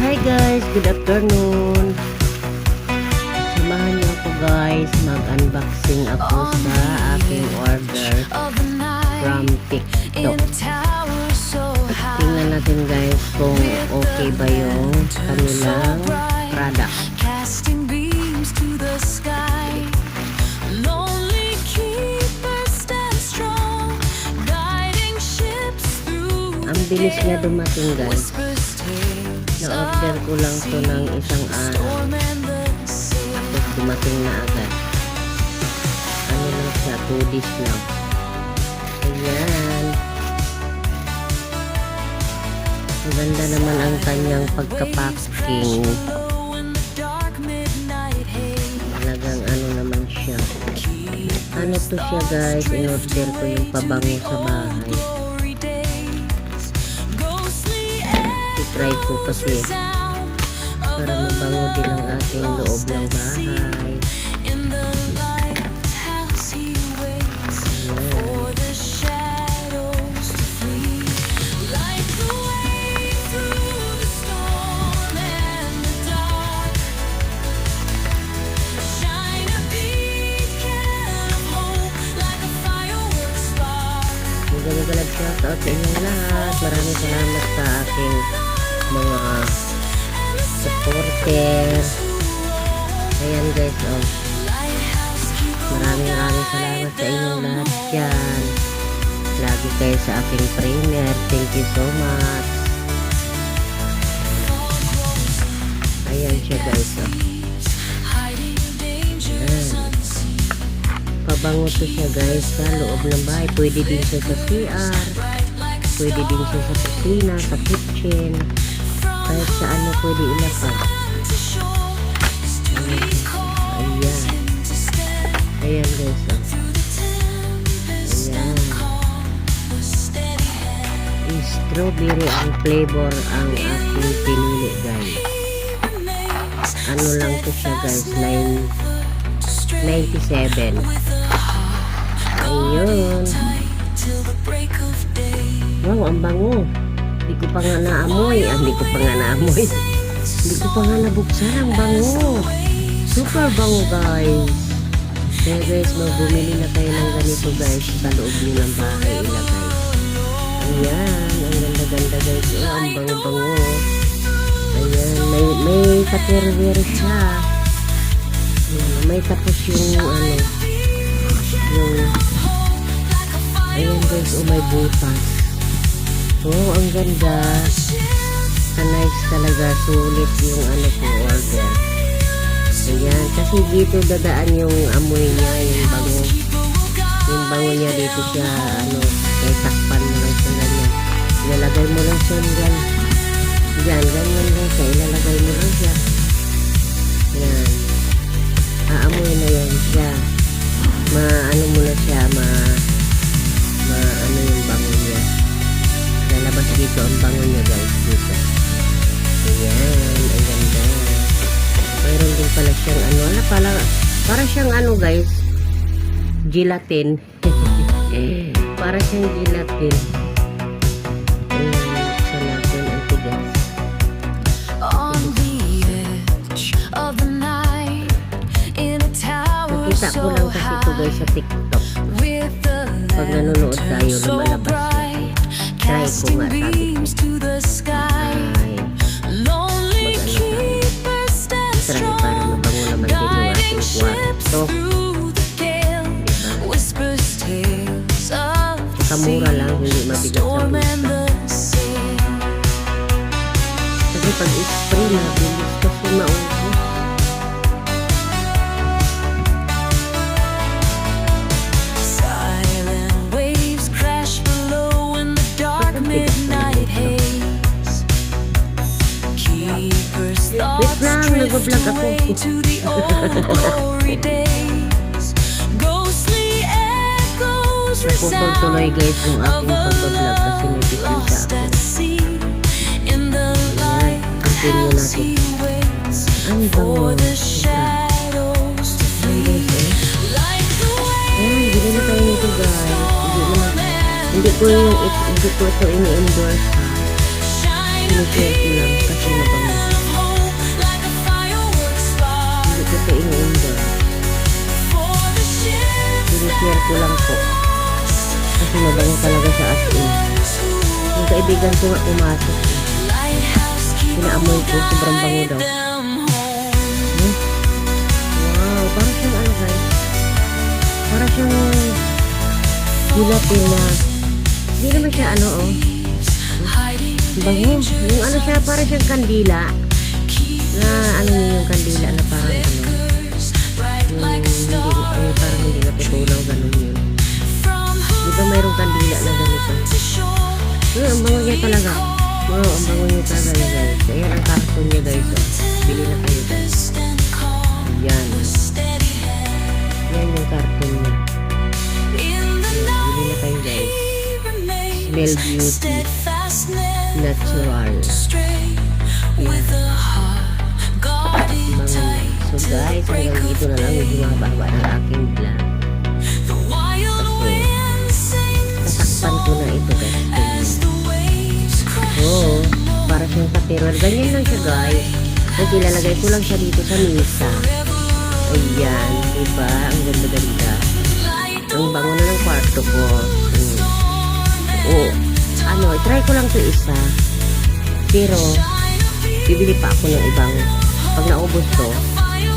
Hi guys, good afternoon. Samahan niyo ako guys, mag-unboxing ako sa aking order from TikTok. Tingnan natin guys kung okay ba yung kanilang product. Ang bilis niya dumating guys. Na-order ko lang to ng isang araw. Tapos dumating na agad. Ano lang siya, 2 days lang. Ayan. Ang ganda naman ang kanyang pagka-packing. Talagang ano naman siya. Ano to siya guys, in-order ko yung pabango sa bahay. I-try ko kasi para mabango din ang ating loob ng bahay. Magalag shoutout sa inyong lahat. Maraming salamat sa aking mga supporter. Ayan guys, oh. Maraming salamat sa inyong lahat dyan. Lagi kayo sa aking premier. Thank you so much. Ayan siya guys, oh. Pabango to siya guys sa loob ng bahay. Pwede din siya sa CR, pwede din siya sa kusina, sa kitchen, kahit sa ano pwede ilapag. Ayan. Ayan guys, oh. Ayan. Strawberry ang flavor ang aking pinili guys. Ano lang to siya guys, 97. Ayun. Wow, ang bango. Hindi ko pa nga naamoy. Hindi ko pa nga nabuksan. Ang bango. Super bango guys. Kaya guys, bumili na kayo ng ganito guys sa loob nyo ng bahay ilagay. Ayan. Ang ganda-ganda guys. Oh, ang bango-bango. Ayan. May katerwere siya. May tapos yung ano, yung ayan guys, oh, may butas. Oh, ang ganda. Nice talaga, sulit yung ano ko order. Ayan, kasi dito dadaan yung amoy niya, yung bango niya dito siya, ano, may takpan mo lang siya ganyan. Ilalagay mo lang siya ganyan, ganyan lang siya, ilalagay mo lang siya. Ayan. Aamoy na yan siya. Ano mo na siya, ano yung bango niya. Lalabas dito ang bango niya guys, dito. Ayan, ang ganda. Mayroon din pala siyang ano, para siyang ano guys, gelatin. Para siyang gelatin. Ayan, buksan natin ang tigas. Nakita ko lang kasi ito guys sa TikTok. Pag nanonood tayo, lumalabas na. Try ko nga sabi ko. Ay, mag-ano tayo. Try para mabango naman din yung ating kwarto. Diba? Saka mura lang, hindi mabigat sa bulsa. Kasi pag i-spray, mabilis kasi maubos. Wait lang, nag-vlog ako. Napupultuloy guys yung aking pag-vlog kasi may bisita ako. Ayan, continue natin. Ang bango. Ayan, hindi na tayo nito guys. Hindi ko ito ini-endorse ha. Sinishare ko lang kasi mabango. ko lang po. Kasi mabango talaga siya as in. Yung kaibigan ko nga pumasok. Pinaamoy ko, sobrang bango daw. Wow, parang siyang ano guys. Parang siyang gelatin na. Hindi naman siya ano oh. Bango. Yung ano siya, parang siyang kandila. Na ano yung kandila na parang ano. Parang hindi natutunaw, ganun yun. Di ba mayroong kandila na ganito? Ang bango niya talaga. Wow, ang bango niya talaga guys. Ayan ang karton niya guys. Oh. Bili na kayo guys. Ayan. Yan yung karton niya. Ayan, bili na kayo guys. Smell Beauty. Natural. Ayan. Bango niya. So guys, hanggang dito na lang yung mahaba ng aking vlog. Kasi tatakpan ko na ito guys. Oo, para siyang katerol. Ganyan lang siya guys. Kasi ilalagay ko lang siya dito sa misa. Ayan, diba? Ang ganda-ganda. Ang bango na ng kwarto ko. Oo, ano, try ko lang ito isa. Pero, bibili pa ako ng ibang, pag naubos to,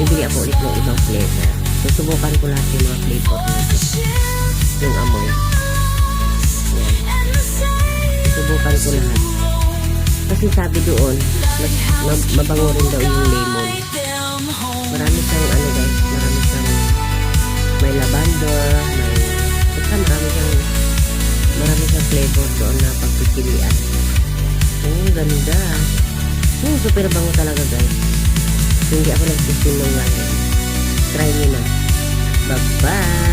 bibili ako ulit ng ibang flavor. Susubukan ko lahat yung mga flavor nito. Yung amoy. Yan. Susubukan ko lahat. Kasi sabi doon, mabango rin daw yung lemon. Marami siyang ano guys, marami siyang may lavender, basta marami siyang flavor doon na pagpipilian. Ang ganda. Super bango talaga guys. Hindi ako nagsisinungaling. Try nyo na. Bye-bye!